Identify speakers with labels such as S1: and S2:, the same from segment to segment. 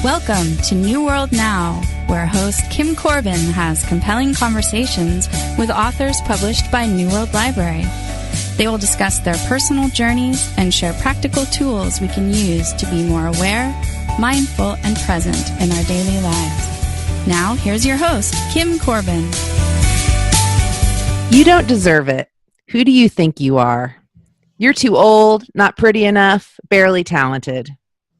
S1: Welcome to New World Now, where host Kim Corbin has compelling conversations with authors published by New World Library. They will discuss their personal journeys and share practical tools we can use to be more aware, mindful, and present in our daily lives. Now, here's your host, Kim Corbin.
S2: You don't deserve it. Who do you think you are? You're too old, not pretty enough, barely talented.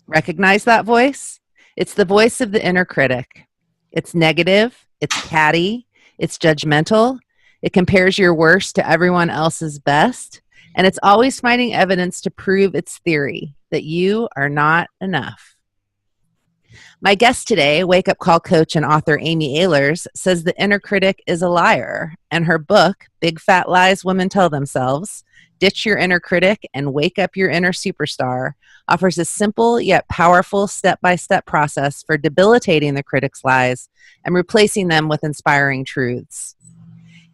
S2: Recognize that voice? It's the voice of the inner critic. It's negative, it's catty, it's judgmental, it compares your worst to everyone else's best, and it's always finding evidence to prove its theory that you are not enough. My guest today, wake-up call coach and author Amy Ahlers, says the inner critic is a liar, and her book, Big Fat Lies Women Tell Themselves, Ditch Your Inner Critic and Wake Up Your Inner Superstar, offers a simple yet powerful step-by-step process for debilitating the critic's lies and replacing them with inspiring truths.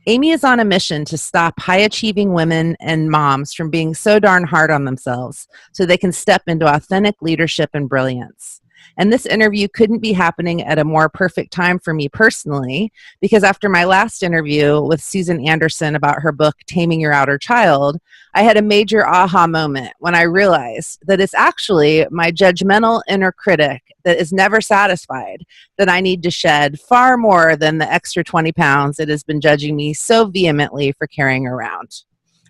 S2: Amy is on a mission to stop high-achieving women and moms from being so darn hard on themselves so they can step into authentic leadership and brilliance. And this interview couldn't be happening at a more perfect time for me personally, because after my last interview with Susan Anderson about her book, Taming Your Outer Child, I had a major aha moment when I realized that it's actually my judgmental inner critic that is never satisfied that I need to shed far more than the extra 20 pounds it has been judging me so vehemently for carrying around.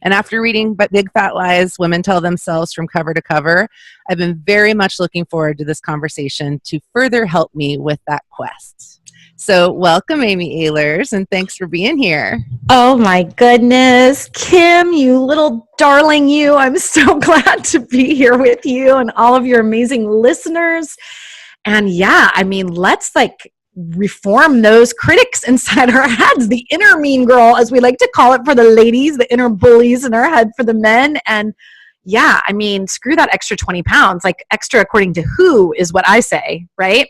S2: And after reading Big Fat Lies Women Tell Themselves from cover to cover, I've been very much looking forward to this conversation to further help me with that quest. So welcome, Amy Ahlers, and thanks for being here.
S3: Oh my goodness, Kim, you little darling you. I'm so glad to be here with you and all of your amazing listeners. And yeah, I mean, let's reform those critics inside our heads, the inner mean girl, as we like to call it for the ladies, the inner bullies in our head for the men. And yeah, I mean, screw that extra 20 pounds, like extra according to who is what I say, right?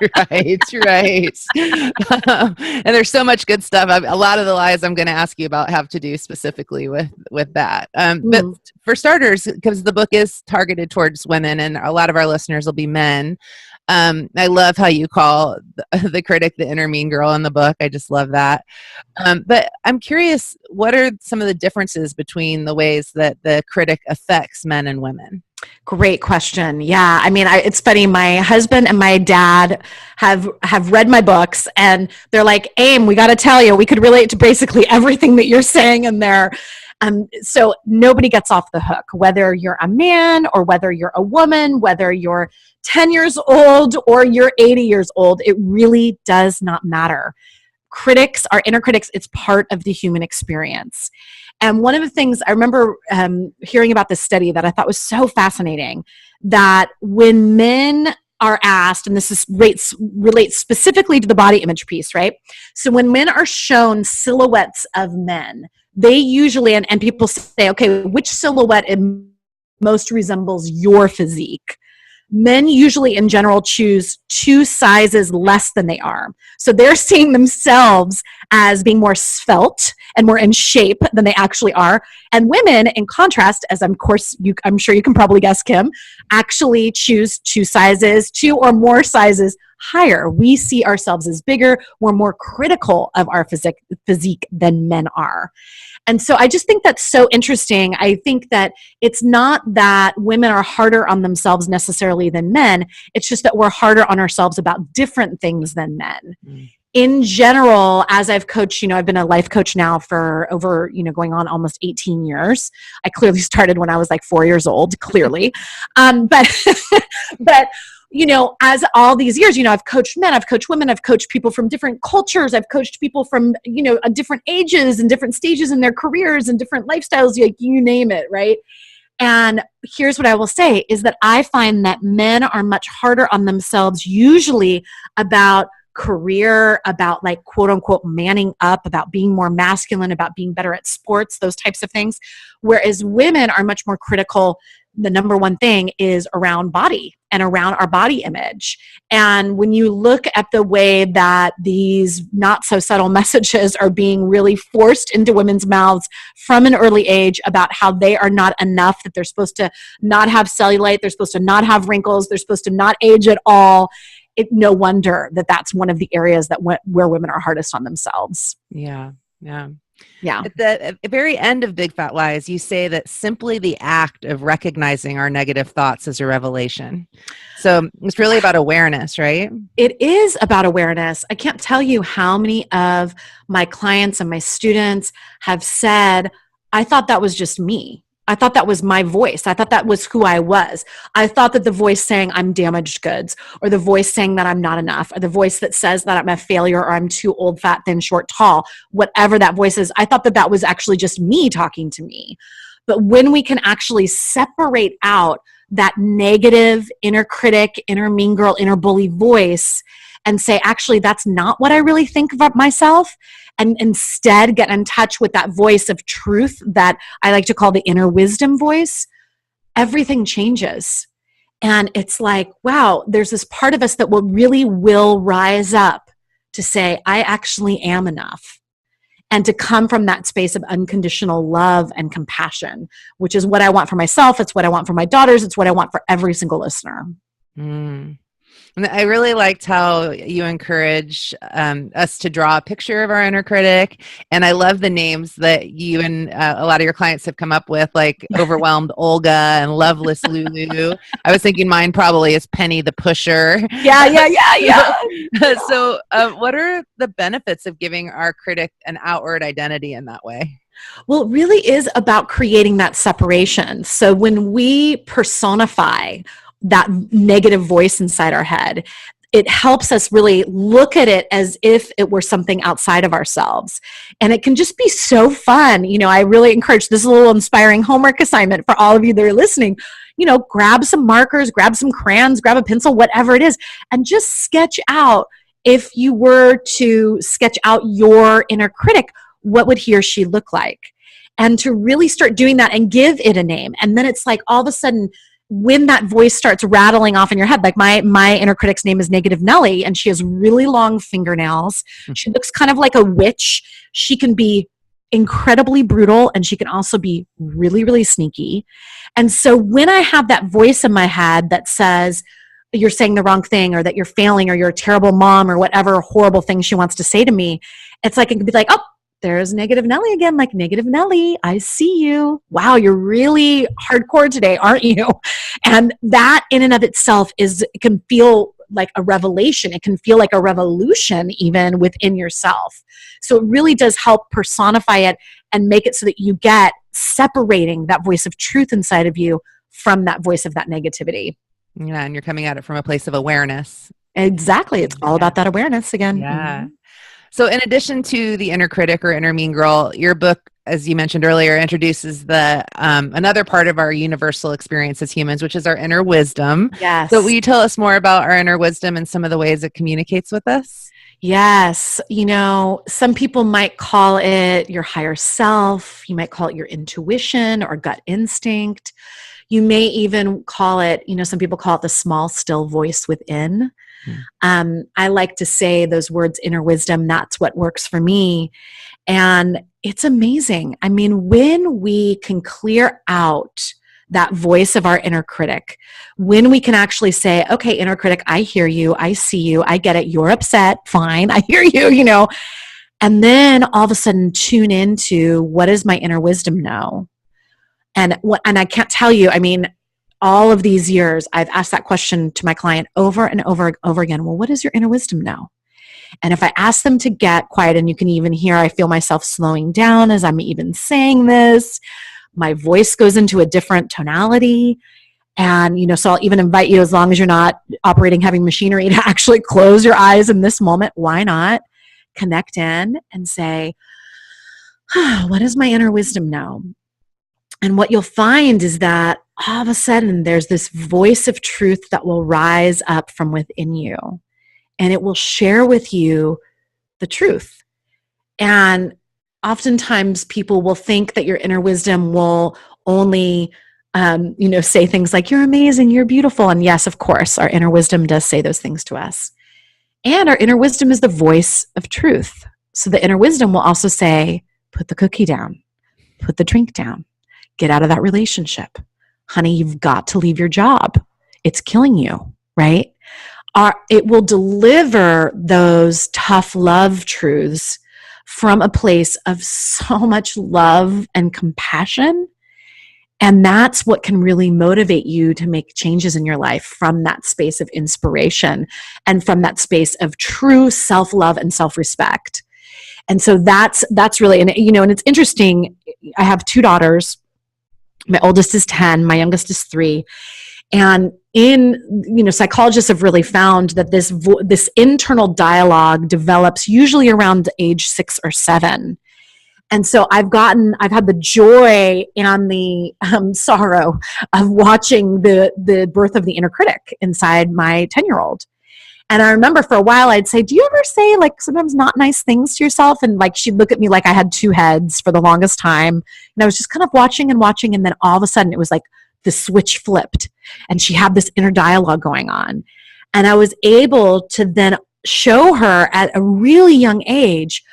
S2: Right. And there's so much good stuff. A lot of the lies I'm going to ask you about have to do specifically with that. But for starters, because the book is targeted towards women and a lot of our listeners will be men, I love how you call the critic the inner mean girl in the book. I just love that. But I'm curious, what are some of the differences between the ways that the critic affects men and women?
S3: Great question. Yeah. I mean, it's funny. My husband and my dad have read my books and they're like, Aim, we got to tell you, we could relate to basically everything that you're saying in there. So nobody gets off the hook, whether you're a man or whether you're a woman, whether you're 10 years old or you're 80 years old, it really does not matter. Critics, our inner critics, it's part of the human experience. And one of the things I remember hearing about this study that I thought was so fascinating, that when men are asked, and this relates specifically to the body image piece, right? So when men are shown silhouettes of men, they usually, and people say, okay, which silhouette most resembles your physique? Men usually in general choose 2 sizes less than they are. So they're seeing themselves as being more svelte and more in shape than they actually are. And women, in contrast, as I'm sure you can probably guess, Kim, actually choose 2 or more sizes higher. We see ourselves as bigger. We're more critical of our physique than men are. And so I just think that's so interesting. I think that it's not that women are harder on themselves necessarily than men. It's just that we're harder on ourselves about different things than men. In general, as I've coached, I've been a life coach now for over, going on almost 18 years. I clearly started when I was like 4 years old, clearly. But as all these years, I've coached men, I've coached women, I've coached people from different cultures, I've coached people from, different ages and different stages in their careers and different lifestyles, like you name it, right? And here's what I will say is that I find that men are much harder on themselves usually about career, about like quote unquote manning up, about being more masculine, about being better at sports, those types of things. Whereas women are much more critical. The number one thing is around body and around our body image. And when you look at the way that these not so subtle messages are being really forced into women's mouths from an early age about how they are not enough, that they're supposed to not have cellulite, they're supposed to not have wrinkles, they're supposed to not age at all, no wonder that that's one of the areas that where women are hardest on themselves.
S2: Yeah. Yeah.
S3: Yeah.
S2: At the very end of Big Fat Lies, you say that simply the act of recognizing our negative thoughts is a revelation. So it's really about awareness, right?
S3: It is about awareness. I can't tell you how many of my clients and my students have said, I thought that was just me. I thought that was my voice. I thought that was who I was. I thought that the voice saying I'm damaged goods, or the voice saying that I'm not enough, or the voice that says that I'm a failure, or I'm too old, fat, thin, short, tall, whatever that voice is, I thought that that was actually just me talking to me. But when we can actually separate out that negative inner critic, inner mean girl, inner bully voice and say, actually, that's not what I really think about myself, and instead get in touch with that voice of truth that I like to call the inner wisdom voice, everything changes. And it's like, wow, there's this part of us that will rise up to say, I actually am enough. And to come from that space of unconditional love and compassion, which is what I want for myself. It's what I want for my daughters. It's what I want for every single listener.
S2: Mm. And I really liked how you encourage us to draw a picture of our inner critic. And I love the names that you and a lot of your clients have come up with, like Overwhelmed Olga and Loveless Lulu. I was thinking mine probably is Penny the Pusher.
S3: Yeah.
S2: So what are the benefits of giving our critic an outward identity in that way?
S3: Well, it really is about creating that separation. So when we personify that negative voice inside our head, it helps us really look at it as if it were something outside of ourselves. And it can just be so fun. I really encourage, this is a little inspiring homework assignment for all of you that are listening. Grab some markers, grab some crayons, grab a pencil, whatever it is, and just sketch out, if you were to sketch out your inner critic, what would he or she look like? And to really start doing that and give it a name. And then it's like all of a sudden, when that voice starts rattling off in your head, like my inner critic's name is Negative Nellie, and she has really long fingernails. She looks kind of like a witch. She can be incredibly brutal, and she can also be really, really sneaky. And so when I have that voice in my head that says, you're saying the wrong thing, or that you're failing, or you're a terrible mom, or whatever horrible thing she wants to say to me, it's like, it can be like, oh, there's Negative Nellie again, like, Negative Nellie, I see you. Wow, you're really hardcore today, aren't you? And that in and of itself it can feel like a revelation. It can feel like a revolution even within yourself. So it really does help personify it and make it so that you get separating that voice of truth inside of you from that voice of that negativity.
S2: Yeah, and you're coming at it from a place of awareness.
S3: Exactly. It's all about that awareness again.
S2: Yeah. Mm-hmm. So in addition to the inner critic or inner mean girl, your book, as you mentioned earlier, introduces the another part of our universal experience as humans, which is our inner wisdom.
S3: Yes.
S2: So will you tell us more about our inner wisdom and some of the ways it communicates with us?
S3: Yes. Some people might call it your higher self. You might call it your intuition or gut instinct. You may even call it, some people call it the small, still voice within. I like to say those words, inner wisdom, that's what works for me. And it's amazing. I mean, when we can clear out that voice of our inner critic, when we can actually say, okay, inner critic, I hear you, I see you, I get it, you're upset, fine, I hear you, and then all of a sudden tune into, what does my inner wisdom know? And I can't tell you, I mean, all of these years, I've asked that question to my client over and over again. Well, what does your inner wisdom know? And if I ask them to get quiet, and you can even hear, I feel myself slowing down as I'm even saying this, my voice goes into a different tonality. And, so I'll even invite you, as long as you're not operating heavy machinery, to actually close your eyes in this moment. Why not connect in and say, what does my inner wisdom know? And what you'll find is that all of a sudden there's this voice of truth that will rise up from within you, and it will share with you the truth. And oftentimes people will think that your inner wisdom will only, say things like, you're amazing, you're beautiful. And yes, of course, our inner wisdom does say those things to us. And our inner wisdom is the voice of truth. So the inner wisdom will also say, put the cookie down, put the drink down. Get out of that relationship. Honey, you've got to leave your job. It's killing you, right? it will deliver those tough love truths from a place of so much love and compassion. And that's what can really motivate you to make changes in your life from that space of inspiration and from that space of true self-love and self-respect. And so that's really, and it's interesting. I have 2 daughters. My oldest is 10, my youngest is 3. And psychologists have really found that this internal dialogue develops usually around age 6 or 7. And so I've had the joy and the sorrow of watching the birth of the inner critic inside my 10-year-old. And I remember for a while I'd say, do you ever say like sometimes not nice things to yourself? And like she'd look at me like I had 2 heads for the longest time. And I was just kind of watching. And then all of a sudden it was like the switch flipped and she had this inner dialogue going on. And I was able to then show her at a really young age,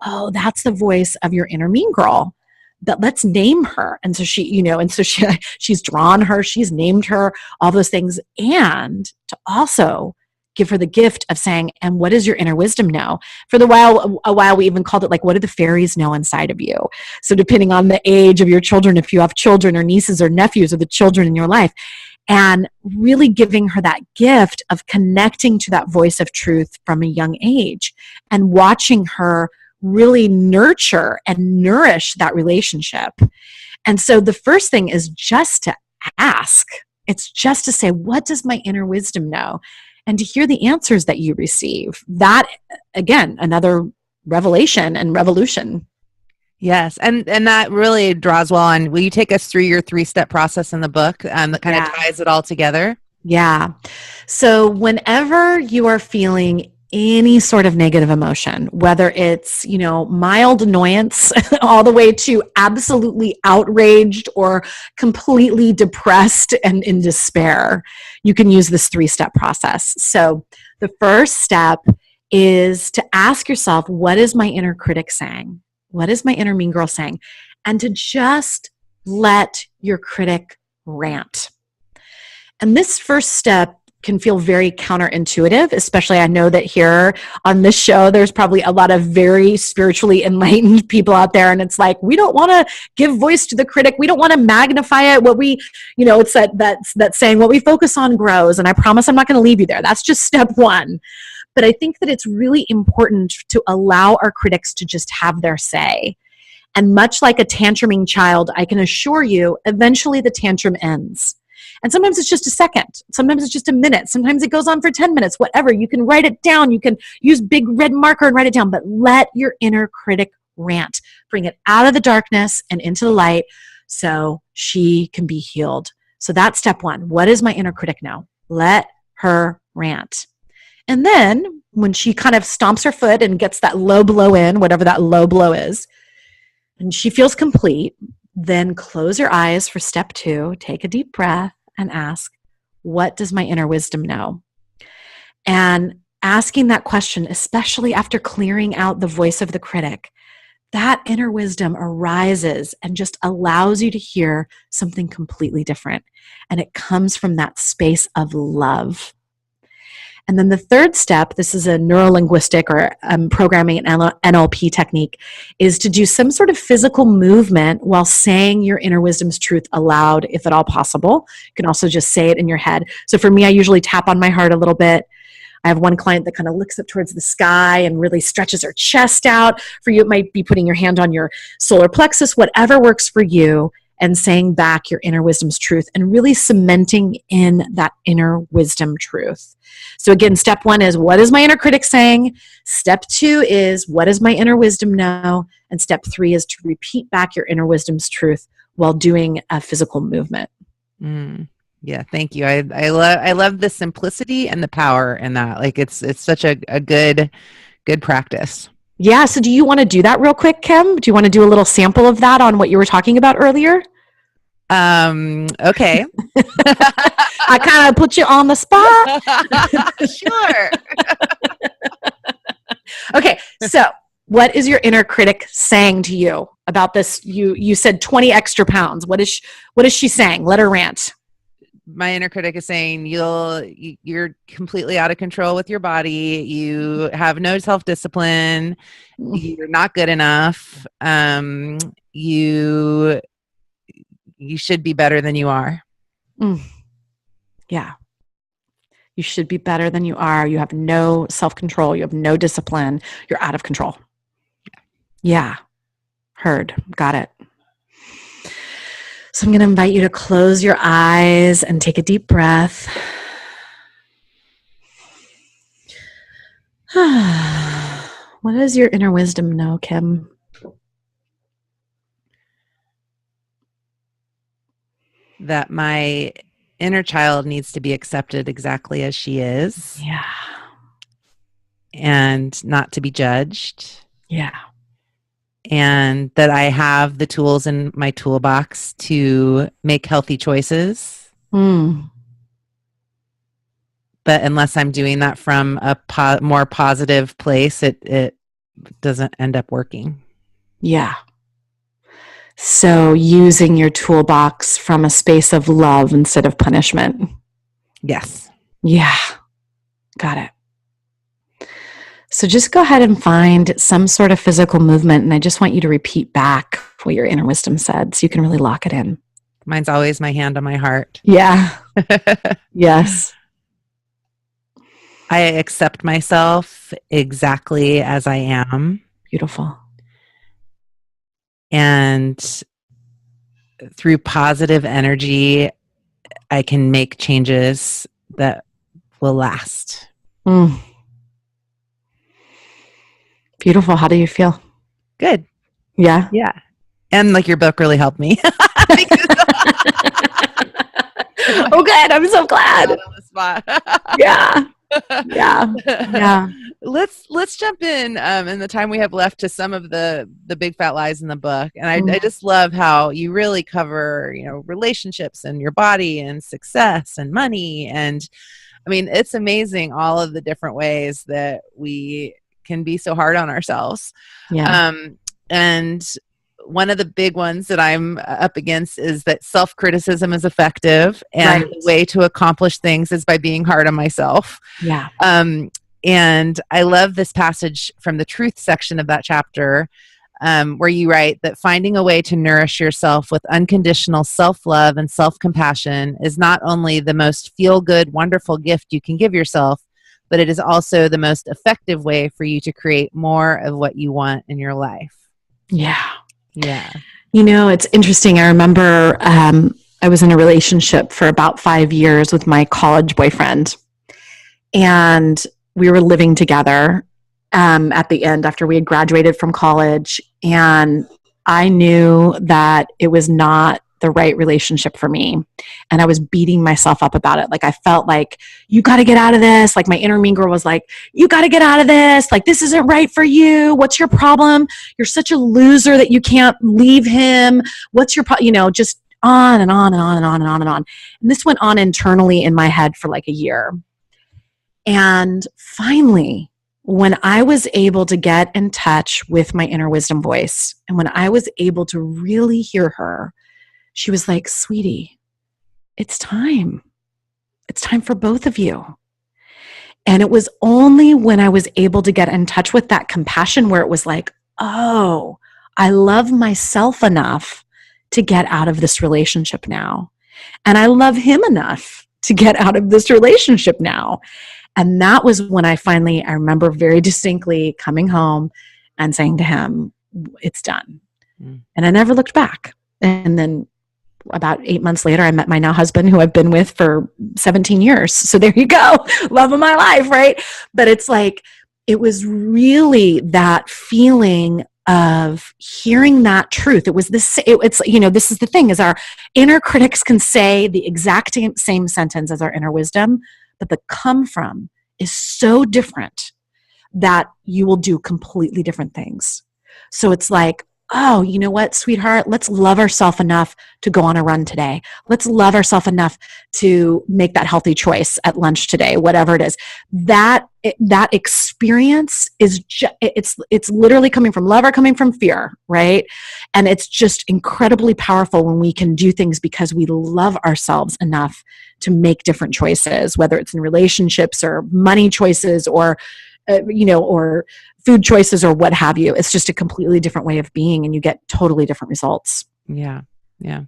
S3: oh, that's the voice of your inner mean girl. That let's name her. And so she's drawn her, she's named her, all those things. And to also give her the gift of saying, and what does your inner wisdom know? For a while, we even called it like, what do the fairies know inside of you? So depending on the age of your children, if you have children or nieces or nephews or the children in your life, and really giving her that gift of connecting to that voice of truth from a young age and watching her really nurture and nourish that relationship. And so the first thing is just to ask. It's just to say, what does my inner wisdom know? And to hear the answers that you receive. That, again, another revelation and revolution.
S2: Yes, and that really draws well on. Will you take us through your 3-step process in the book that kind of ties it all together?
S3: Yeah. So whenever you are feeling any sort of negative emotion, whether it's, mild annoyance all the way to absolutely outraged or completely depressed and in despair, you can use this 3-step process. So the first step is to ask yourself, what is my inner critic saying? What is my inner mean girl saying? And to just let your critic rant. And this first step can feel very counterintuitive, especially I know that here on this show, there's probably a lot of very spiritually enlightened people out there. And it's like, we don't want to give voice to the critic. We don't want to magnify it. It's that saying, what we focus on grows. And I promise I'm not going to leave you there. That's just step 1. But I think that it's really important to allow our critics to just have their say. And much like a tantruming child, I can assure you, eventually the tantrum ends. And sometimes it's just a second. Sometimes it's just a minute. Sometimes it goes on for 10 minutes, whatever. You can write it down. You can use big red marker and write it down, but let your inner critic rant. Bring it out of the darkness and into the light so she can be healed. So that's step 1. What does my inner critic know? Let her rant. And then when she kind of stomps her foot and gets that low blow in, whatever that low blow is, and she feels complete, then close your eyes for step 2, take a deep breath and ask, what does my inner wisdom know? And asking that question, especially after clearing out the voice of the critic, that inner wisdom arises and just allows you to hear something completely different. And it comes from that space of love. And then the third step, this is a neurolinguistic or programming and NLP technique, is to do some sort of physical movement while saying your inner wisdom's truth aloud, if at all possible. You can also just say it in your head. So for me, I usually tap on my heart a little bit. I have one client that kind of looks up towards the sky and really stretches her chest out. For you, it might be putting your hand on your solar plexus, whatever works for you, and saying back your inner wisdom's truth and really cementing in that inner wisdom truth. So again, step 1 is, what is my inner critic saying? Step 2 is, what does my inner wisdom know? And step 3 is to repeat back your inner wisdom's truth while doing a physical movement.
S2: Yeah, thank you. I love the simplicity and the power in that. Like it's such a good practice.
S3: Yeah. So do you want to do that real quick, Kim? Do you want to do a little sample of that on what you were talking about earlier?
S2: Okay.
S3: I kind of put you on the spot.
S2: Sure.
S3: Okay. So what is your inner critic saying to you about this? You said 20 extra pounds. What is she saying? Let her rant.
S2: my inner critic is saying you're completely out of control with your body. You have no self-discipline. You're not good enough. You should be better than you are.
S3: Yeah. You should be better than you are. You have no self-control. You have no discipline. You're out of control. Yeah. Heard. Got it. So I'm going to invite you to close your eyes and take a deep breath. What does your inner wisdom know, Kim?
S2: That my inner child needs to be accepted exactly as she is.
S3: Yeah.
S2: And not to be judged.
S3: Yeah.
S2: And that I have the tools in my toolbox to make healthy choices. But unless I'm doing that from a more positive place, it doesn't end up working.
S3: Yeah. So using your toolbox from a space of love instead of punishment.
S2: Yes.
S3: Yeah. Got it. So just go ahead and find some sort of physical movement, and I just want you to repeat back what your inner wisdom said so you can really lock it in.
S2: Mine's always my hand on my heart.
S3: Yeah. Yes.
S2: I accept myself exactly as I am.
S3: Beautiful.
S2: And through positive energy, I can make changes that will last.
S3: Beautiful. How do you feel?
S2: Good.
S3: Yeah.
S2: Yeah. And like your book really helped me.
S3: Oh, good. I'm so glad.
S2: On the spot.
S3: Yeah. Yeah. Yeah.
S2: Let's jump in the time we have left to some of the big fat lies in the book. And I just love how you really cover, relationships and your body and success and money. And I mean, it's amazing all of the different ways that we can be so hard on ourselves.
S3: Yeah.
S2: And one of the big ones that I'm up against is that self-criticism is effective, and the way to accomplish things is by being hard on myself.
S3: Yeah.
S2: And I love this passage from the truth section of that chapter, where you write that finding a way to nourish yourself with unconditional self-love and self-compassion is not only the most feel-good, wonderful gift you can give yourself, but it is also the most effective way for you to create more of what you want in your life.
S3: Yeah.
S2: Yeah.
S3: It's interesting. I remember I was in a relationship for about 5 years with my college boyfriend, and we were living together at the end after we had graduated from college, and I knew that it was not the right relationship for me. And I was beating myself up about it. Like, I felt like, you got to get out of this. Like, my inner mean girl was like, you got to get out of this. Like, this isn't right for you. What's your problem? You're such a loser that you can't leave him. What's your problem? Just on and on and on and on and on and on. And this went on internally in my head for like a year. And finally, when I was able to get in touch with my inner wisdom voice, and when I was able to really hear her, she was like, sweetie, it's time. It's time for both of you. And it was only when I was able to get in touch with that compassion where it was like, oh, I love myself enough to get out of this relationship now. And I love him enough to get out of this relationship now. And that was when I remember very distinctly coming home and saying to him, it's done. And I never looked back. And then about 8 months later, I met my now husband, who I've been with for 17 years. So there you go. Love of my life, right? But it's like, it was really that feeling of hearing that truth. It was this, this is the thing, is our inner critics can say the exact same sentence as our inner wisdom, but the come from is so different that you will do completely different things. So it's like, oh, you know what, sweetheart, let's love ourselves enough to go on a run today. Let's love ourselves enough to make that healthy choice at lunch today, whatever it is. That experience is it's literally coming from love or coming from fear, right? And it's just incredibly powerful when we can do things because we love ourselves enough to make different choices, whether it's in relationships or money choices or or food choices or what have you. It's just a completely different way of being, and you get totally different results.
S2: Yeah. Yeah.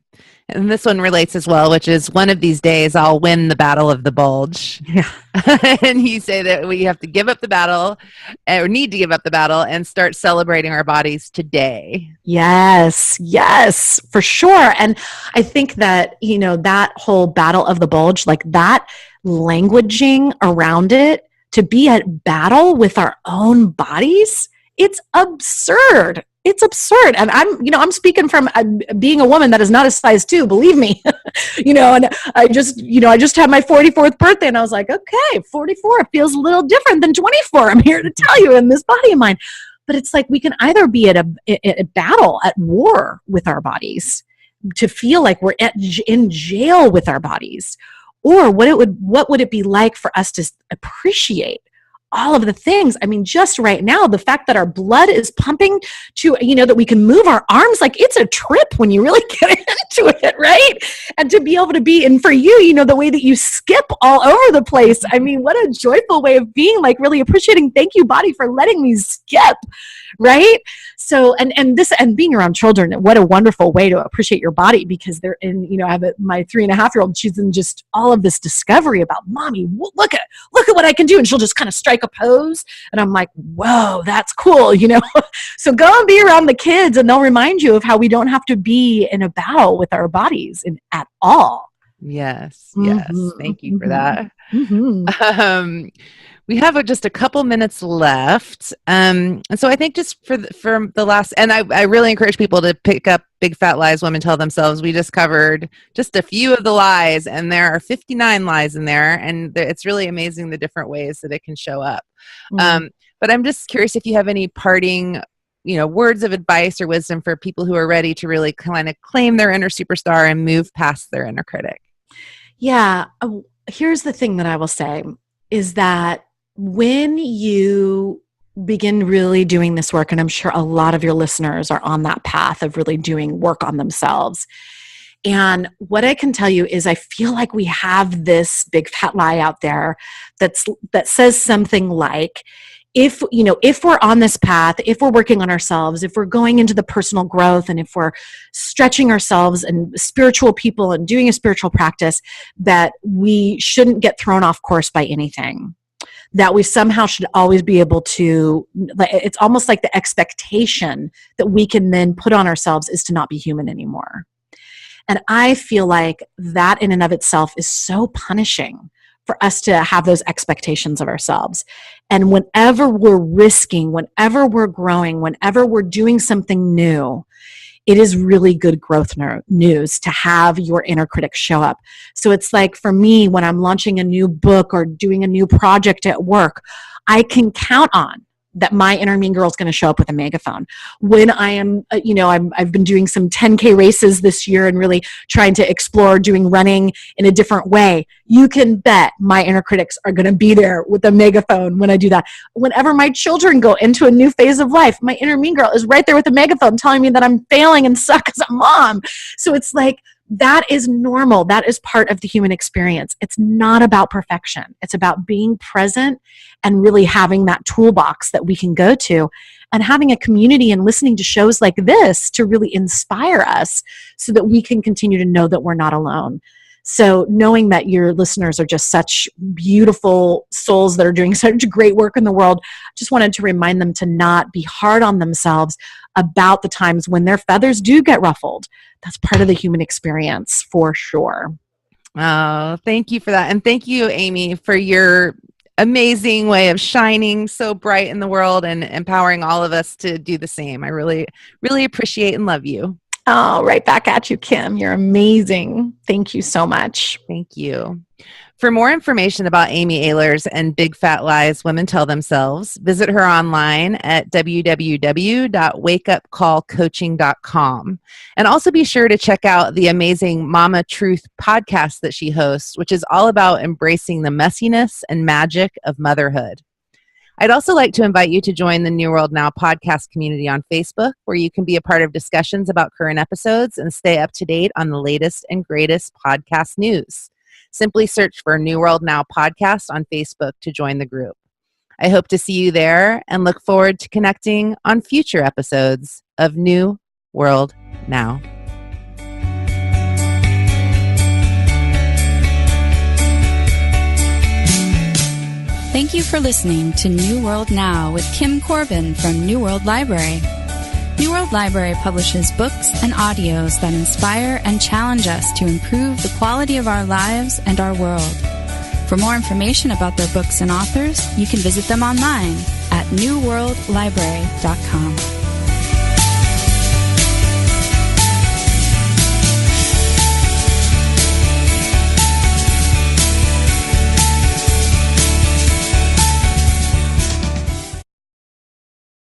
S2: And this one relates as well, which is one of these days I'll win the battle of the bulge.
S3: Yeah.
S2: And you say that we have to give up the battle or need to give up the battle and start celebrating our bodies today.
S3: Yes, for sure. And I think that, that whole battle of the bulge, like that languaging around it, to be at battle with our own bodies, it's absurd. It's absurd. And I'm speaking from being a woman that is not a size 2, believe me, and I just had my 44th birthday and I was like, okay, 44 feels a little different than 24. I'm here to tell you in this body of mine. But it's like we can either be at a battle, at war with our bodies, to feel like we're in jail with our bodies, or what would it be like for us to appreciate all of the things. I mean, just right now, the fact that our blood is pumping to, that we can move our arms, like it's a trip when you really get into it, right? And to be able to be, and for you, the way that you skip all over the place. I mean, what a joyful way of being, like really appreciating, thank you, body, for letting me skip, right? So, and being around children, what a wonderful way to appreciate your body, because they're in, I have my 3.5-year-old, she's in just all of this discovery about, mommy, look at what I can do. And she'll just kind of strike a pose. And I'm like, whoa, that's cool. So go and be around the kids and they'll remind you of how we don't have to be in a battle with our bodies at all.
S2: Yes.
S3: Mm-hmm.
S2: Thank you for that.
S3: Mm-hmm.
S2: We have just a couple minutes left. And so I think just for the last, and I really encourage people to pick up Big Fat Lies Women Tell Themselves. We just covered just a few of the lies, and there are 59 lies in there. And it's really amazing the different ways that it can show up.
S3: Mm-hmm.
S2: But I'm just curious if you have any parting, words of advice or wisdom for people who are ready to really kind of claim their inner superstar and move past their inner critic.
S3: Yeah. Here's the thing that I will say is that when you begin really doing this work, and I'm sure a lot of your listeners are on that path of really doing work on themselves. And what I can tell you is I feel like we have this big fat lie out there that says something like, if we're on this path, if we're working on ourselves, if we're going into the personal growth, and if we're stretching ourselves and spiritual people and doing a spiritual practice, that we shouldn't get thrown off course by anything. That we somehow should always be able to, it's almost like the expectation that we can then put on ourselves is to not be human anymore. And I feel like that in and of itself is so punishing for us to have those expectations of ourselves. And whenever we're risking, whenever we're growing, whenever we're doing something new, it is really good growth news to have your inner critic show up. So it's like for me, when I'm launching a new book or doing a new project at work, I can count on that my inner mean girl is going to show up with a megaphone. When I am, I've been doing some 10K races this year and really trying to explore doing running in a different way. You can bet my inner critics are going to be there with a megaphone when I do that. Whenever my children go into a new phase of life, my inner mean girl is right there with a megaphone telling me that I'm failing and suck as a mom. So it's like, that is normal. That is part of the human experience. It's not about perfection. It's about being present and really having that toolbox that we can go to, and having a community and listening to shows like this to really inspire us so that we can continue to know that we're not alone. So knowing that your listeners are just such beautiful souls that are doing such great work in the world, I just wanted to remind them to not be hard on themselves about the times when their feathers do get ruffled. That's part of the human experience for sure.
S2: Oh, thank you for that. And thank you, Amy, for your amazing way of shining so bright in the world and empowering all of us to do the same. I really, really appreciate and love you.
S3: Oh, right back at you, Kim. You're amazing. Thank you so much.
S2: Thank you. For more information about Amy Ahlers and Big Fat Lies Women Tell Themselves, visit her online at www.wakeupcallcoaching.com. And also be sure to check out the amazing Mama Truth podcast that she hosts, which is all about embracing the messiness and magic of motherhood. I'd also like to invite you to join the New World Now podcast community on Facebook, where you can be a part of discussions about current episodes and stay up to date on the latest and greatest podcast news. Simply search for New World Now podcast on Facebook to join the group. I hope to see you there and look forward to connecting on future episodes of New World Now.
S1: Thank you for listening to New World Now with Kim Corbin from New World Library. New World Library publishes books and audios that inspire and challenge us to improve the quality of our lives and our world. For more information about their books and authors, you can visit them online at newworldlibrary.com.